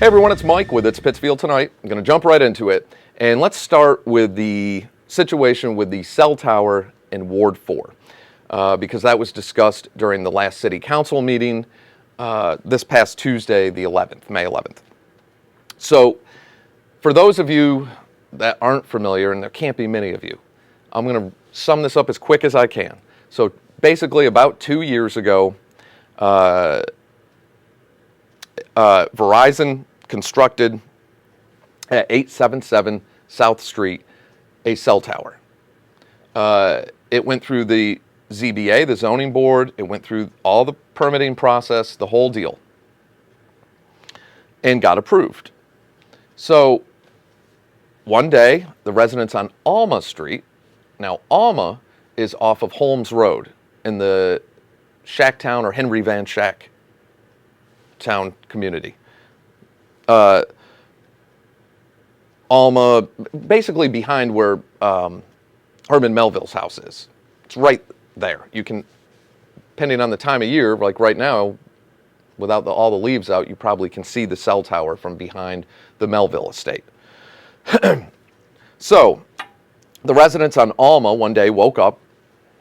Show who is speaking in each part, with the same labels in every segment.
Speaker 1: everyone, it's Mike with It's Pittsfield Tonight. I'm going to jump right into it. And let's start with the situation with the cell tower in Ward 4, because that was discussed during the last city council meeting this past Tuesday, the 11th, May 11th. So for those of you that aren't familiar, and there can't be many of you, I'm going to sum this up as quick as I can. So basically about 2 years ago, Verizon constructed at 877 South Street a cell tower. It went through the ZBA, the zoning board. It went through all the permitting process, the whole deal, and got approved. So one day, the residents on Alma Street, now Alma is off of Holmes Road in the Shacktown or Henry Van Shack town community. Alma, basically behind where Herman Melville's house is. It's right there. You can, depending on the time of year, like right now, without all the leaves out, you probably can see the cell tower from behind the Melville estate. So, the residents on Alma one day woke up,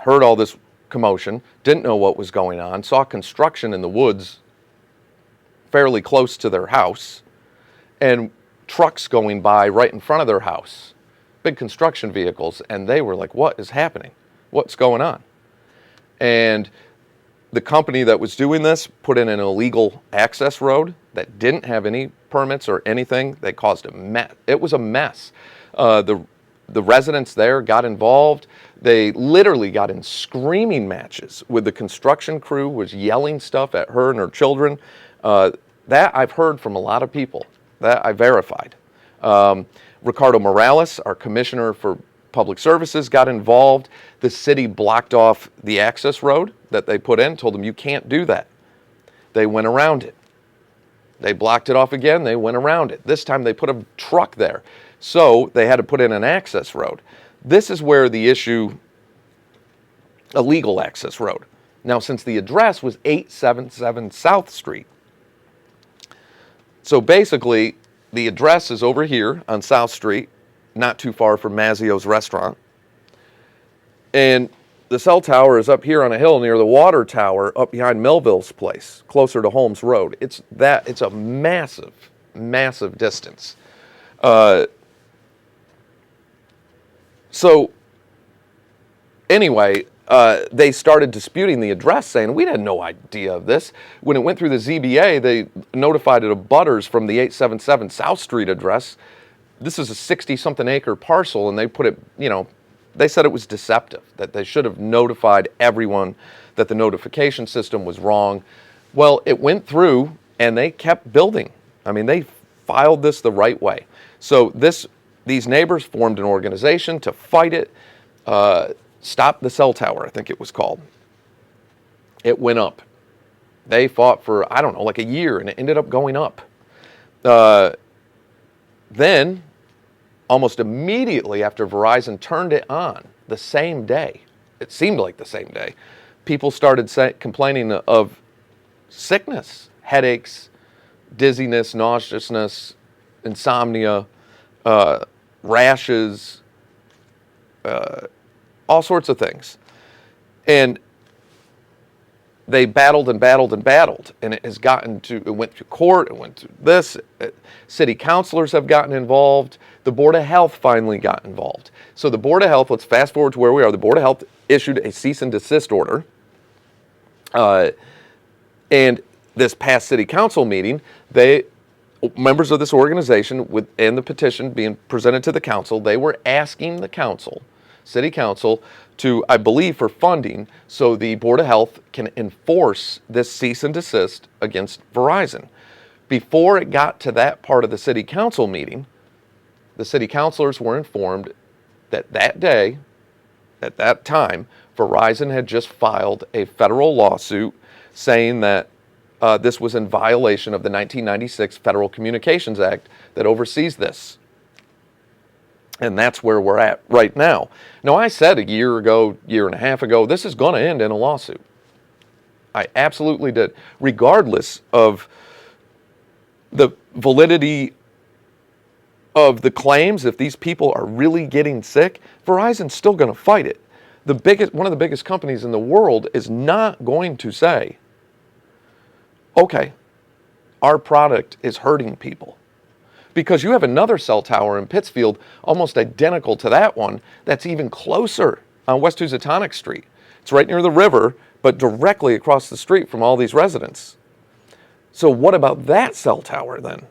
Speaker 1: heard all this commotion, didn't know what was going on, saw construction in the woods fairly close to their house, and trucks going by right in front of their house, big construction vehicles, and they were like, what is happening? What's going on? And the company that was doing this put in an illegal access road that didn't have any permits or anything. They caused a mess. It was a mess. The residents there got involved. They literally got in screaming matches with the construction crew, was yelling stuff at her and her children. That I've heard from a lot of people. That I verified. Ricardo Morales, our commissioner for public services, got involved. The city blocked off the access road that they put in, told them you can't do that. They went around it. They blocked it off again, they went around it. This time they put a truck there. So they had to put in an access road. This is where the issue, a legal access road. Now, since the address was 877 South Street, so basically, the address is over here on South Street, not too far from Mazzio's restaurant. And the cell tower is up here on a hill near the water tower up behind Melville's place, closer to Holmes Road. It's a massive, massive distance. So anyway, they started disputing the address, saying, we had no idea of this. When it went through the ZBA, they notified it of abutters from the 877 South Street address. This is a 60-something acre parcel, and they put it, they said it was deceptive, that they should have notified everyone that the notification system was wrong. Well, it went through, and they kept building. I mean, they filed this the right way. So these neighbors formed an organization to fight it. Stop the cell tower, I think it was called. It went up. They fought for, I don't know, like a year, and it ended up going up. Then, almost immediately after Verizon turned it on, the same day, it seemed like the same day, people started complaining of sickness, headaches, dizziness, nauseousness, insomnia, rashes, all sorts of things. And they battled and battled and battled. And it went to court, it went to this. City councilors have gotten involved. The Board of Health finally got involved. So the Board of Health, let's fast forward to where we are. The Board of Health issued a cease and desist order. And this past city council meeting, members of this organization and the petition being presented to the council, they were asking the council, city council, to, I believe, for funding so the Board of Health can enforce this cease and desist against Verizon. Before it got to that part of the city council meeting, the city councilors were informed that that day, at that time, Verizon had just filed a federal lawsuit saying that this was in violation of the 1996 Federal Communications Act that oversees this. And that's where we're at right now. Now, I said a year ago, year and a half ago, this is going to end in a lawsuit. I absolutely did. Regardless of the validity of the claims, if these people are really getting sick, Verizon's still going to fight it. One of the biggest companies in the world is not going to say, okay, our product is hurting people. Because you have another cell tower in Pittsfield, almost identical to that one, that's even closer on West Housatonic Street. It's right near the river, but directly across the street from all these residents. So what about that cell tower then?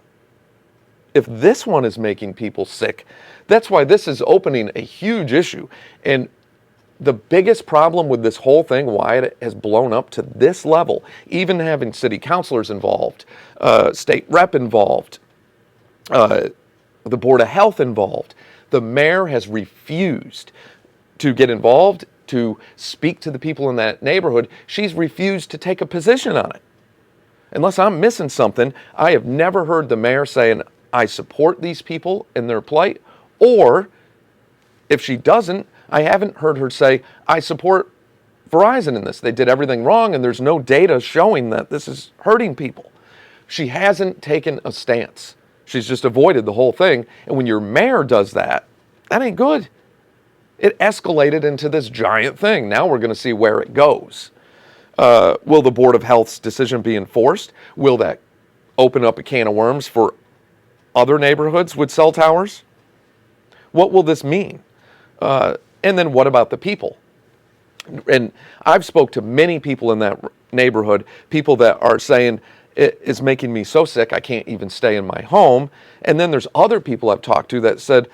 Speaker 1: If this one is making people sick, that's why this is opening a huge issue. And the biggest problem with this whole thing, why it has blown up to this level, even having city councilors involved, state rep involved, the Board of Health involved, the mayor has refused to get involved, to speak to the people in that neighborhood. She's refused to take a position on it. Unless I'm missing something, I have never heard the mayor saying, I support these people in their plight, or if she doesn't, I haven't heard her say, I support Verizon in this. They did everything wrong and there's no data showing that this is hurting people. She hasn't taken a stance. She's just avoided the whole thing. And when your mayor does that, that ain't good. It escalated into this giant thing. Now we're going to see where it goes. Will the Board of Health's decision be enforced? Will that open up a can of worms for other neighborhoods with cell towers? What will this mean? And then what about the people? And I've spoke to many people in that neighborhood, people that are saying, it is making me so sick I can't even stay in my home. And then there's other people I've talked to that said,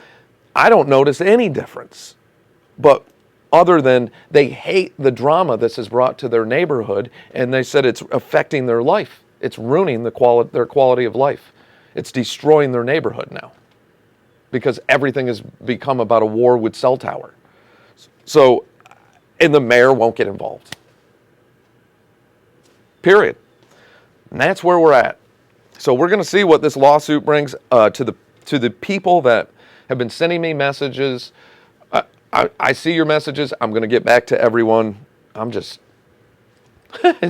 Speaker 1: I don't notice any difference. But other than they hate the drama this has brought to their neighborhood, and they said it's affecting their life. It's ruining their quality of life. It's destroying their neighborhood now because everything has become about a war with cell tower. So, and the mayor won't get involved. Period. And that's where we're at. So we're going to see what this lawsuit brings to the people that have been sending me messages. I see your messages. I'm going to get back to everyone. It's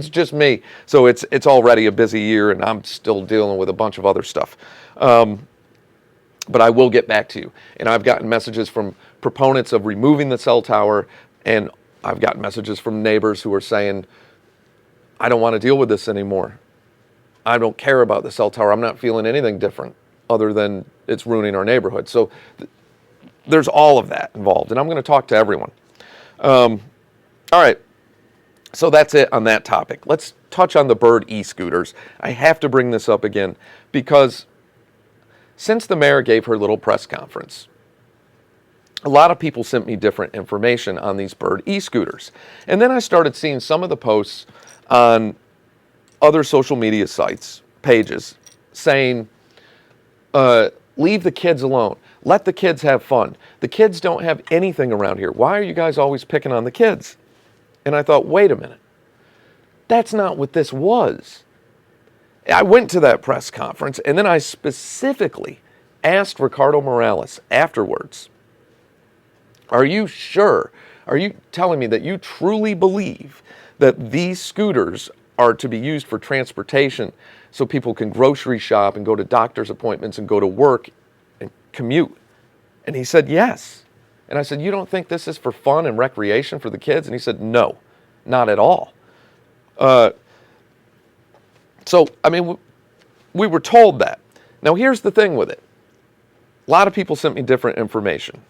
Speaker 1: just me. So it's already a busy year, and I'm still dealing with a bunch of other stuff. But I will get back to you. And I've gotten messages from proponents of removing the cell tower, and I've gotten messages from neighbors who are saying, I don't want to deal with this anymore. I don't care about the cell tower. I'm not feeling anything different other than it's ruining our neighborhood. So there's all of that involved, and I'm going to talk to everyone. All right. So that's it on that topic. Let's touch on the Bird e-scooters. I have to bring this up again because since the mayor gave her little press conference, a lot of people sent me different information on these Bird e-scooters. And then I started seeing some of the posts on other social media sites, pages, saying, leave the kids alone. Let the kids have fun. The kids don't have anything around here. Why are you guys always picking on the kids? And I thought, wait a minute. That's not what this was. I went to that press conference, and then I specifically asked Ricardo Morales afterwards, are you sure? Are you telling me that you truly believe that these scooters are to be used for transportation so people can grocery shop and go to doctor's appointments and go to work and commute? And he said, yes. And I said, you don't think this is for fun and recreation for the kids? And he said, no, not at all. So, I mean, we were told that. Now, here's the thing with it. A lot of people sent me different information.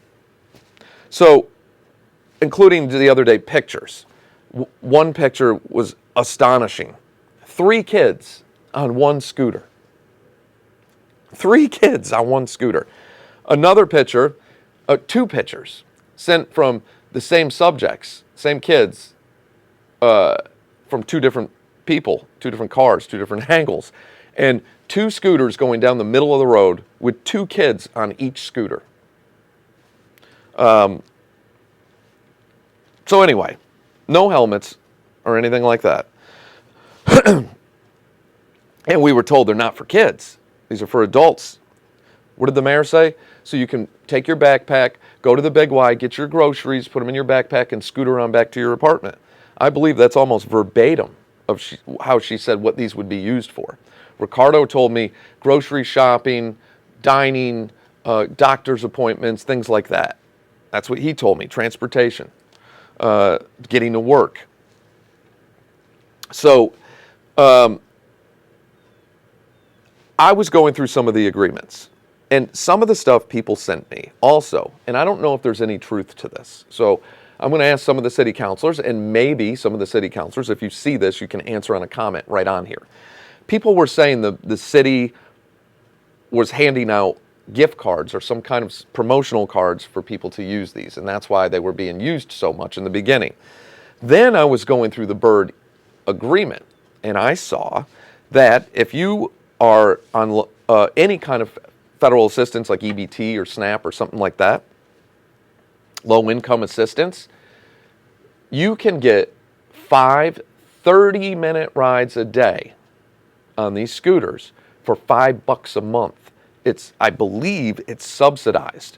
Speaker 1: So, including the other day pictures. One picture was astonishing. 3 kids on one scooter. 3 kids on one scooter. Another picture, 2 pictures sent from the same subjects, same kids, from 2 different people, 2 different cars, 2 different angles, and 2 scooters going down the middle of the road with 2 kids on each scooter. So anyway, no helmets or anything like that. And we were told they're not for kids. These are for adults. What did the mayor say? So you can take your backpack, go to the Big Y, get your groceries, put them in your backpack, and scooter on back to your apartment. I believe that's almost verbatim of how she said what these would be used for Ricardo told me grocery shopping, dining, doctor's appointments, things like that. That's what he told me. Transportation, getting to work. So I was going through some of the agreements. And some of the stuff people sent me also, and I don't know if there's any truth to this. So I'm going to ask some of the city councilors, and maybe some of the city councilors, if you see this, you can answer on a comment right on here. People were saying the city was handing out gift cards or some kind of promotional cards for people to use these, and that's why they were being used so much in the beginning. Then I was going through the Bird agreement, and I saw that if you are on any kind of federal assistance like EBT or SNAP or something like that, low income assistance, you can get 5 30-minute rides a day on these scooters for $5 a month. I believe it's subsidized.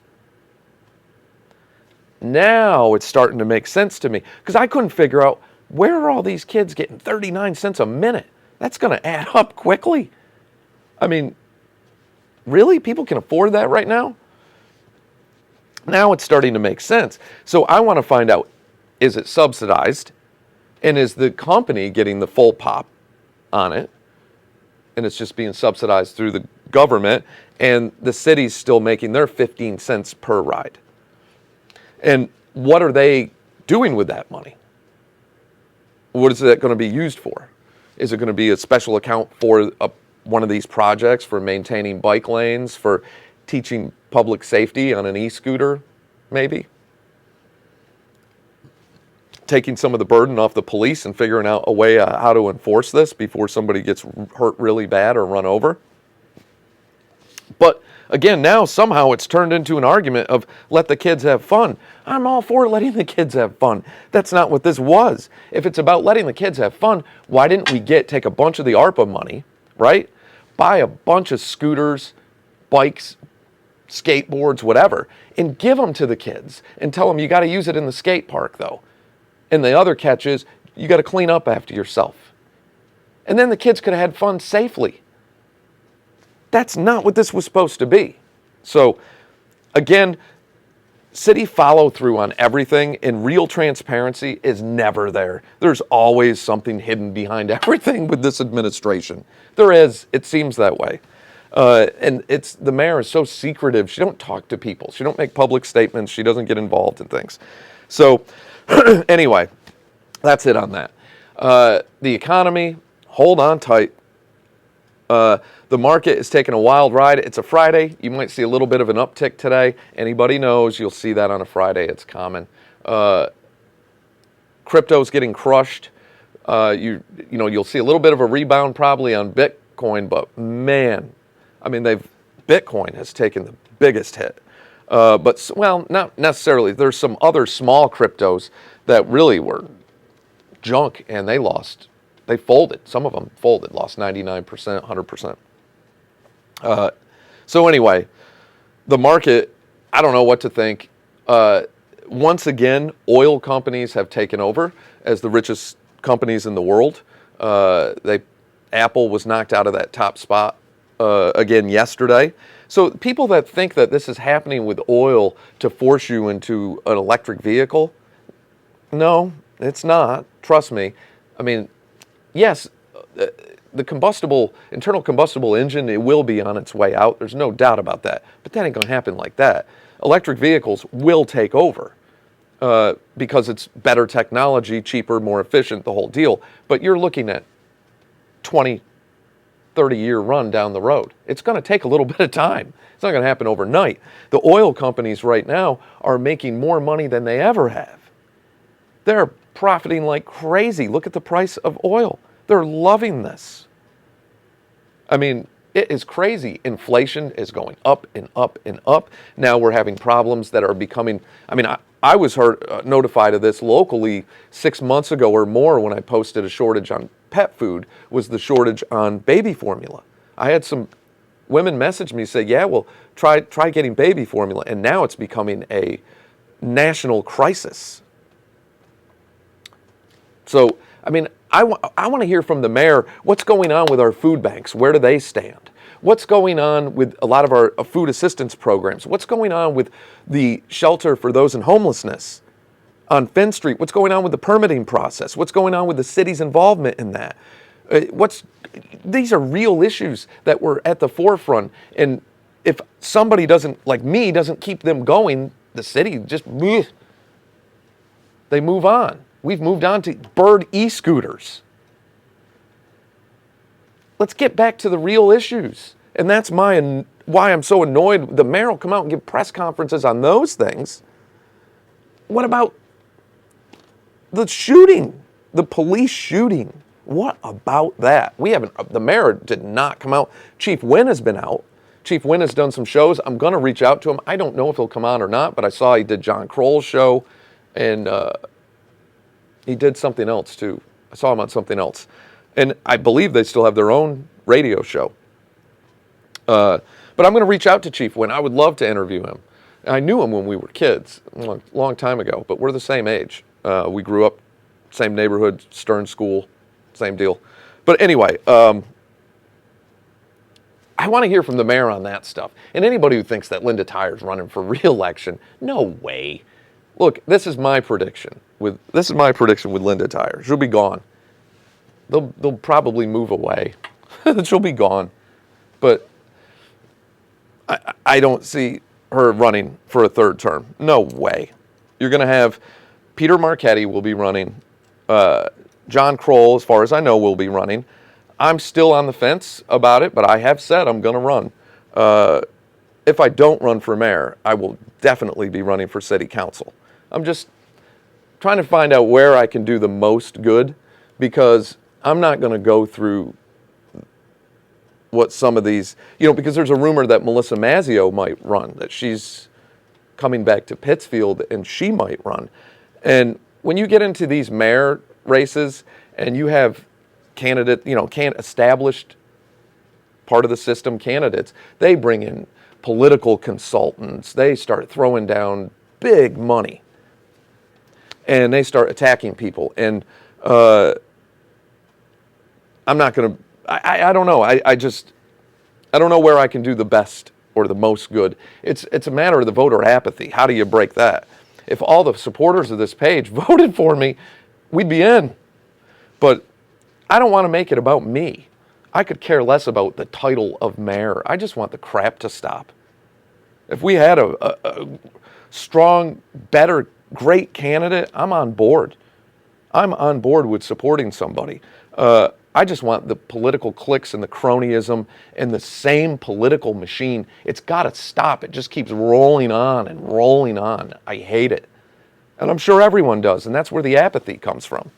Speaker 1: Now it's starting to make sense to me because I couldn't figure out where are all these kids getting 39 cents a minute. That's going to add up quickly. I mean, really? People can afford that right now? Now it's starting to make sense. So I want to find out, is it subsidized? And is the company getting the full pop on it? And it's just being subsidized through the government, and the city's still making their 15 cents per ride. And what are they doing with that money? What is that going to be used for? Is it going to be a special account for one of these projects, for maintaining bike lanes, for teaching public safety on an e-scooter, maybe? Taking some of the burden off the police and figuring out a way how to enforce this before somebody gets hurt really bad or run over. But again, now somehow it's turned into an argument of let the kids have fun. I'm all for letting the kids have fun. That's not what this was. If it's about letting the kids have fun, why didn't we take a bunch of the ARPA money, right? Buy a bunch of scooters, bikes, skateboards, whatever, and give them to the kids and tell them you got to use it in the skate park though. And the other catch is you got to clean up after yourself. And then the kids could have had fun safely. That's not what this was supposed to be. So again, city follow through on everything, and real transparency is never there. There's always something hidden behind everything with this administration. There is. It seems that way. And the mayor is so secretive. She don't talk to people. She don't make public statements. She doesn't get involved in things. So anyway, that's it on that. The economy, hold on tight. The market is taking a wild ride. It's a Friday. You might see a little bit of an uptick today. Anybody knows you'll see that on a Friday. It's common. Crypto's getting crushed. You'll see a little bit of a rebound probably on Bitcoin, but man, I mean, Bitcoin has taken the biggest hit. But not necessarily. There's some other small cryptos that really were junk, and they folded. Some of them folded, lost 99%, 100%. So anyway, the market, I don't know what to think. Once again, oil companies have taken over as the richest companies in the world. Apple was knocked out of that top spot again yesterday. So people that think that this is happening with oil to force you into an electric vehicle, no, it's not. Trust me. I mean, yes, the internal combustible engine, it will be on its way out. There's no doubt about that. But that ain't going to happen like that. Electric vehicles will take over because it's better technology, cheaper, more efficient, the whole deal. But you're looking at 20, 30-year run down the road. It's going to take a little bit of time. It's not going to happen overnight. The oil companies right now are making more money than they ever have. They're profiting like crazy. Look at the price of oil. They're loving this. I mean, it is crazy. Inflation is going up and up and up. Now we're having problems that are becoming, I was notified of this locally 6 months ago or more when I posted a shortage on pet food, was the shortage on baby formula. I had some women message me, say, yeah, well, try getting baby formula. And now it's becoming a national crisis. So, I want to hear from the mayor, what's going on with our food banks? Where do they stand? What's going on with a lot of our food assistance programs? What's going on with the shelter for those in homelessness on Finn Street? What's going on with the permitting process? What's going on with the city's involvement in that? These are real issues that were at the forefront. And if somebody like me, doesn't keep them going, the city just, they move on. We've moved on to bird e-scooters. Let's get back to the real issues. And that's why I'm so annoyed. The mayor will come out and give press conferences on those things. What about the shooting, the police shooting? What about that? The mayor did not come out. Chief Wynn has been out. Chief Wynn has done some shows. I'm going to reach out to him. I don't know if he'll come on or not, but I saw he did John Kroll's show, and he did something else too. I saw him on something else. And I believe they still have their own radio show. But I'm going to reach out to Chief Wynn. I would love to interview him. I knew him when we were kids, a long time ago, but we're the same age. We grew up, same neighborhood, Stern School, same deal. But anyway, I want to hear from the mayor on that stuff. And anybody who thinks that Linda Tyer's running for re-election, no way. Look, this is my prediction with Linda Tyer. She'll be gone. They'll probably move away. She'll be gone. But I don't see her running for a third term. No way. You're going to have Peter Marchetti will be running. John Kroll, as far as I know, will be running. I'm still on the fence about it, but I have said I'm going to run. If I don't run for mayor, I will definitely be running for city council. I'm just trying to find out where I can do the most good, because I'm not going to go through what some of these, because there's a rumor that Melissa Mazzeo might run, that she's coming back to Pittsfield and she might run. And when you get into these mayor races and you have established part of the system candidates, they bring in political consultants, they start throwing down big money, and they start attacking people. And I'm not going to, I don't know. I don't know where I can do the best or the most good. It's a matter of the voter apathy. How do you break that? If all the supporters of this page voted for me, we'd be in. But I don't want to make it about me. I could care less about the title of mayor. I just want the crap to stop. If we had a strong, better, great candidate, I'm on board. I'm on board with supporting somebody. I just want the political cliques and the cronyism and the same political machine. It's got to stop. It just keeps rolling on and rolling on. I hate it. And I'm sure everyone does, and that's where the apathy comes from.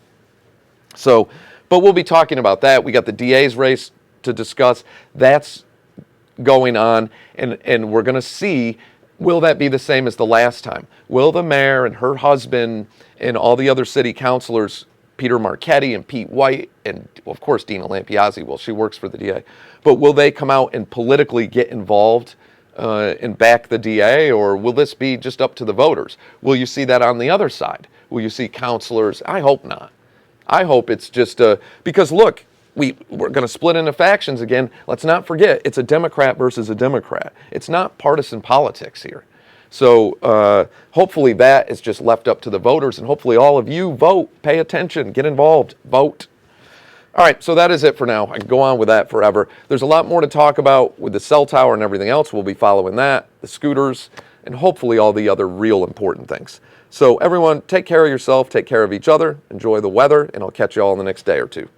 Speaker 1: So, but we'll be talking about that. We got the DA's race to discuss. That's going on, and we're going to see, will that be the same as the last time? Will the mayor and her husband and all the other city councilors, Peter Marchetti and Pete White, and of course Dina Lampiazzi, well, she works for the DA, but will they come out and politically get involved and back the DA, or will this be just up to the voters? Will you see that on the other side? Will you see councilors? I hope not. I hope it's just because look, we're going to split into factions again. Let's not forget, it's a Democrat versus a Democrat. It's not partisan politics here. So hopefully that is just left up to the voters, and hopefully all of you vote, pay attention, get involved, vote. All right, so that is it for now. I can go on with that forever. There's a lot more to talk about with the cell tower and everything else. We'll be following that, the scooters, and hopefully all the other real important things. So everyone, take care of yourself, take care of each other, enjoy the weather, and I'll catch you all in the next day or two.